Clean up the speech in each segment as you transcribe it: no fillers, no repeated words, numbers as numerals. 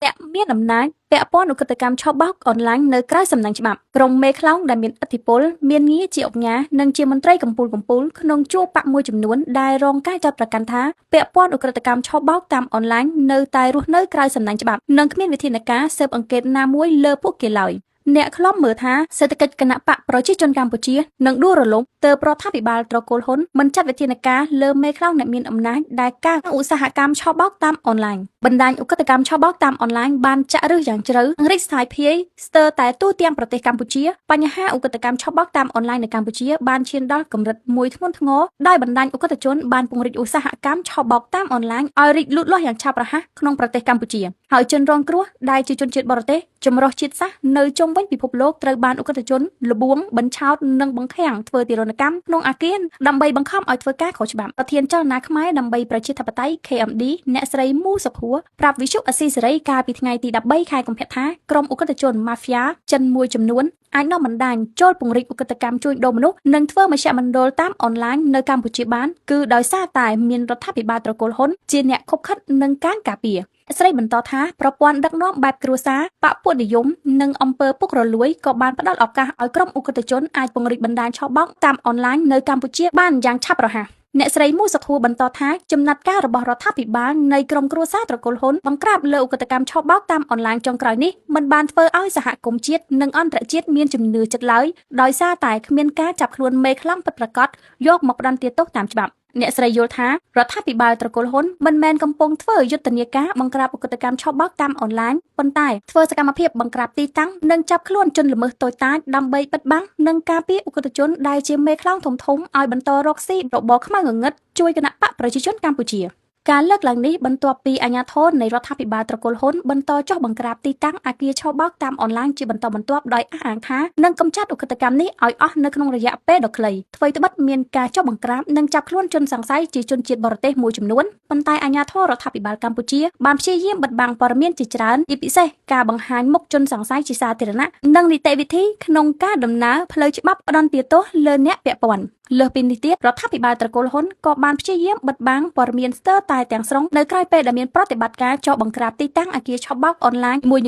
អ្នកមានអំណាចពាក់ព័ន្ធឧក្រិដ្ឋកម្មឆបោកអនឡាញនៅក្រៅសំណាញ់ច្បាប់ក្រុមមេខ្លោងដែលមានឥទ្ធិពលមានងារជាអង្គការនិងជាមន្ត្រីកម្ពូលក្នុងជួរបកមួយចំនួនដែលរងការចាត់ប្រកាន់ថាពាក់ព័ន្ធឧក្រិដ្ឋកម្មឆបោកតាមអនឡាញនៅតែរស់នៅក្រៅសំណាញ់ច្បាប់និងគ្មានវិធានការស៊ើបអង្កេតណាមួយលើពួកគេឡើយអ្នកខ្លំមើលថាសេដ្ឋកិច្ចគណៈបកប្រជាជនកម្ពុជានឹងដួលរលំទើបរដ្ឋាភិបាលត្រកូលហ៊ុនមិនចាត់វិធានការលើមេខ្លោងអ្នកមានអំណាចដែលការឧស្សាហកម្មឆបោកតាមអនឡាញបណ្ដាញឧក្រិដ្ឋកម្មឆបោកតាមអនឡាញបានចាក់ឫសយ៉ាងជ្រៅរីកស្ទាយភាយស្ទើរតែទូទាំងប្រទេសកម្ពុជាបញ្ហាឧក្រិដ្ឋកម្មឆបោកតាមអនឡាញនៅកម្ពុជាបានឈានដល់កម្រិតមួយធ្ងន់ធ្ងរដោយបណ្ដាញឧក្រិដ្ឋជនបានពង្រីកឧស្សាហកម្មឆបោកតាមអនឡាញឲ្យរីកលូតលាស់យ៉ាងឆាប់រហ័សក្នុងប្រទេសកម្ពុជាហើយជនរងគ្រោះដែលជាជនជាតិបរទេសចម្រុះជាតិសាសន៍នៅជុំវិញពិភពលោកត្រូវបានឧក្រិដ្ឋជនលបួងបញ្ឆោតនិងបង្ខាំងធ្វើទារុណកម្មក្នុងអគារដើម្បីបង្ខំឲ្យធ្វើការខុសច្បាប់ប្រធានចលនាខ្មែរដើម្បីប្រជាធិបតេយ្យ KMD អ្នកស្រីមូសុភួរប្រាប់វិទ្យុអស៊ីសេរីកាលពីថ្ងៃទី13ខែកុម្ភៈថាក្រុមឧក្រិដ្ឋជនម៉ាហ្វ្យាចិនមួយចំនួនអាចនាំបណ្ដាញចូលពង្រីកឧក្រិដ្ឋកម្មជួញដូរមនុស្សនិងធ្វើមជ្ឈមណ្ឌលតាមអនឡាញនៅកម្ពុជាបានគឺដោយសារតែមានរដ្ឋាភិបាលត្រកូលហ៊ុនជាអ្នកខົບខិតនឹងការការពារស្រីបន្តថាប្រព័ន្ធដឹកនាំបែបគ្រួសារបព្វពួកនិយមនិងអំពើពុករលួយក៏បានផ្ដល់ឱកាសឲ្យក្រុមឧក្រិដ្ឋជនអាចពង្រីកបណ្ដាញឆបោកតាមអនឡាញនៅកម្ពុជាបានយ៉ាងឆាប់រហ័សអ្នកស្រីមូសុខួរបន្តថាចំណាត់ការរបស់រដ្ឋាភិបាលនៃក្រុមគ្រួសារត្រកូលហ៊ុនបង្ក្រាបលើឧក្រិដ្ឋកម្មឆបោកតាមអនឡាញចុងក្រោយនេះមិនបានធ្វើឲ្យសហគមន៍ជាតិនិងអន្តរជាតិមានជំនឿចិត្តឡើយដោយសារតែគ្មានការចាប់ខ្លួនមេខ្លាំងពិតប្រាកដយកមកផ្ដន្ទាទោសតាមច្បាប់អ្នកស្រីយល់ថារដ្ឋាភិបាលត្រកូលហ៊ុនមិនមែនកំពុងធ្វើយុទ្ធនាការបង្ក្រាបឧក្រិដ្ឋកម្មឆបោកតាមអនឡាញប៉ុន្តែធ្វើសកម្មភាពបង្ក្រាបទីតាំងនិងចាប់ខ្លួនជនល្មើសតូចតាចដើម្បីបិទបាំងនិងការពារឧក្រិដ្ឋជនដែលជាមេខ្លោងធំៗឲ្យបន្តរកស៊ីរបរខ្មៅងងឹតជួយគណៈបកប្រជាជនកម្ពុជាការលើកឡើងនេះបន្ទាប់ពីអាជ្ញាធរនៃរដ្ឋាភិបាលត្រកូលហ៊ុនបន្តចុះបង្ក្រាបទីតាំងអគារឆបោកតាមអនឡាញជាបន្តបន្ទាប់ដោយអះអាងថានឹងកម្ចាត់ឧក្រិដ្ឋកម្មនេះឲ្យអស់នៅក្នុងរយៈពេលដ៏ខ្លីអ្វីត្បិតមានការចុះបង្ក្រាបនិងចាប់ខ្លួនជនសង្ស័យជាជនជាតិបរទេសមួយចំនួនប៉ុន្តែអាជ្ញាធររដ្ឋាភិបាលកម្ពុជាបានព្យាយាមបិទបាំងព័ត៌មានជាច្រើនជាពិសេសការបង្ហាញមុខជនសង្ស័យជាសាធារណៈនិងនីតិវិធីក្នុងការដំណើរផ្លូវច្បាប់ផ្ដន្ទាទោសលើអ្នកពាក់ព័ន្ធលើសពីនេះទៀតរដ្ឋាភិបាលត្រកូលហ៊ុនក៏បានព្យាយាមបិទបាំងព័ត៌មានស្ទើរតែទាំងស្រុងនៅក្រៅពេលដែលមានប្រតិបត្តិការចោទបង្ក្រាបទីតាំងអគារឆបោកអនឡាញមួយៗ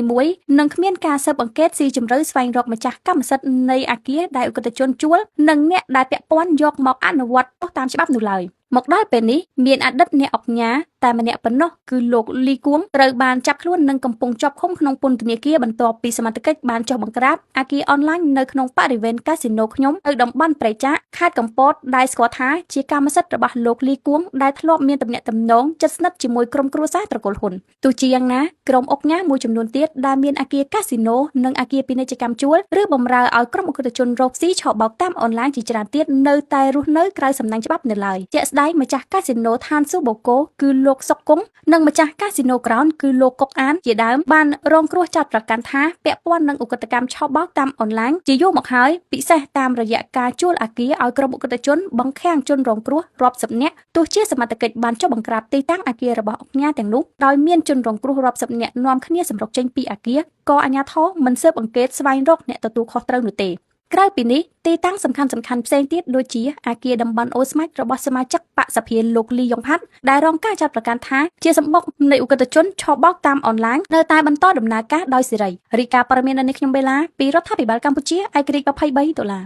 និងគ្មានការស៊ើបអង្កេតស៊ីជម្រៅស្វែងរកម្ចាស់កម្មសិទ្ធិនៃអគារដែលឧក្រិដ្ឋជនជួលនិងអ្នកដែលពាក់ព័ន្ធយកមកអនុវត្តទោសតាមច្បាប់នោះឡើយមកដល់ពេលនេះមានអតីតអ្នកអង្គការតែម្នាក់ប៉ុណ្ណោះគឺលោកលីគួងត្រូវបានចាប់ខ្លួននិងកំពុងជាប់ឃុំក្នុងពន្ធនាគារបន្ទាប់ពីសមត្ថកិច្ចបានចុះបង្ក្រាបអគារអនឡាញនៅក្នុងបរិវេណកាស៊ីណូខ្ញុំនៅតំបន់ព្រៃចាកខេត្តកំពតដែលស្គាល់ថាជាកម្មសិទ្ធិរបស់លោកលីគួងដែលធ្លាប់មានទំនាក់ទំនងជិតស្និទ្ធជាមួយក្រុមគ្រួសារត្រកូលហ៊ុនទោះជាយ៉ាងណាក្រុមអង្គការមួយចំនួនទៀតដែលមានអគារកាស៊ីណូនិងអគារពាណិជ្ជកម្មជួលឬបម្រើឲ្យក្រុមឧក្រិដ្ឋជនរកស៊ីឆបោកតាមអនឡាញជាច្រើនទៀតនៅតែរស់នៅក្រៅសំណាញ់ច្បាប់នៅឡើយជាក់ស្ដែងម្ចាស់កាស៊ីណូឋានស៊ូបូកូគឺលោកសុកគង់និងម្ចាស់កាស៊ីណូក្រោនគឺលោកកុកអានជាដើមបានរងគ្រោះចាត់ប្រកាន់ថាពាក់ព័ន្ធនឹងឧក្រិដ្ឋកម្មឆបោកតាមអនឡាញជាយូរមកហើយពិសេសតាមរយៈការជួលអគារឲ្យក្រុមឧក្រិដ្ឋជនបង្ខាំងជនរងគ្រោះរាប់សិបនាក់ទោះជាសមត្ថកិច្ចបានចុះបង្ក្រាបទីតាំងអគាររបស់អង្គការទាំងនោះដោយមានជនរងគ្រោះរាប់សិបនាក់នាំគ្នាសម្រុកចេញពីអគារក៏អាជ្ញាធរមិនស៊ើបអង្កេតស្វែងរកអ្នកទទួលខុសត្រូវនោះទេក្រៅពីនេះទីតាំងសំខាន់ៗផ្សេងទៀតដូចជាអគារតំបន់អូស្មាច់របស់សមាជិកបកសភាលោកលីយ៉ុងផាត់ដែលរងការចាត់ប្រកាន់ថាជាសម្បុកនៃឧក្រិដ្ឋជនឆបោកតាមអនឡាញនៅតែបន្តដំណើរការដោយសេរីរាយការណ៍ព័ត៌មាននេះខ្ញុំបេឡាពីរដ្ឋាភិបាលកម្ពុជាឯករាជ្យ23ដុល្លារ